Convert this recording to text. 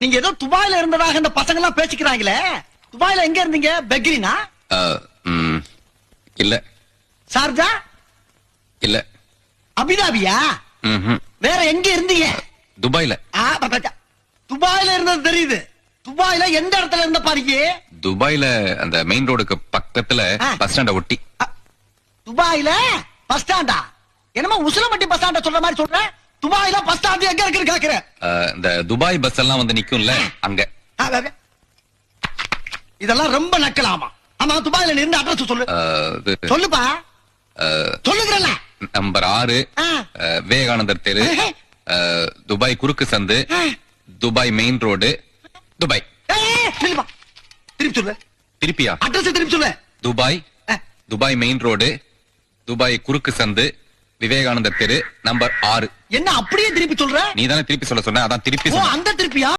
நீங்க ஏதோ துபாயில இருந்ததாக இந்த பசங்க எல்லாம் பேசிக்கிறாங்களே, துபாயில எங்க இருந்தீங்க? பெக்ரினா? இல்ல. சார்ஜா? இல்ல. அபிதாபியா? வேற எங்க இருந்தீங்க? துபாயில. துபாயில இருந்தது தெரியுது. துபாயில எந்த இடத்துல இருந்த பாருங்க? துபாயில அந்த மெயின் ரோடுக்கு பக்கத்துல பஸ் ஸ்டாண்ட ஒட்டி. துபாயில பஸ் ஸ்டாண்டா? என்னமா உசிலம்பட்டி பஸ் ஸ்டாண்ட சொல்ற மாதிரி சொல்ற? துபாயில பஸ் ஸ்டாண்ட் எங்க இருக்குன்னு கேக்குறேன். இந்த துபாய் பஸ் எல்லாம் வந்து நிக்கும்ல அங்க. இதெல்லாம் ரொம்ப நக்கலாமா? ஆமா, துபாயில நின்று அட்ரஸ் சொல்லு. சொல்லுப்பா. சொல்லுகிறல்ல. நம்பர் 6 விவேகானந்தர் தெரு, துபாய் குறுக்கு சந்து, துபாய் மெயின் ரோடு, துபாய். திருப்பி சொல்லு. திருப்பியா? அட்ரஸ் திருப்பி சொல்லு. Dubai, Dubai main road, Dubai குறுக்கு சந்து, விவேகானந்தர் தெரு, நம்பர் 6. என்ன அப்படியே திருப்பி சொல்ற? நீ தானே திருப்பி சொல்ல சொன்ன, அதான் திருப்பி சொல்ல. அந்த திருப்பியா?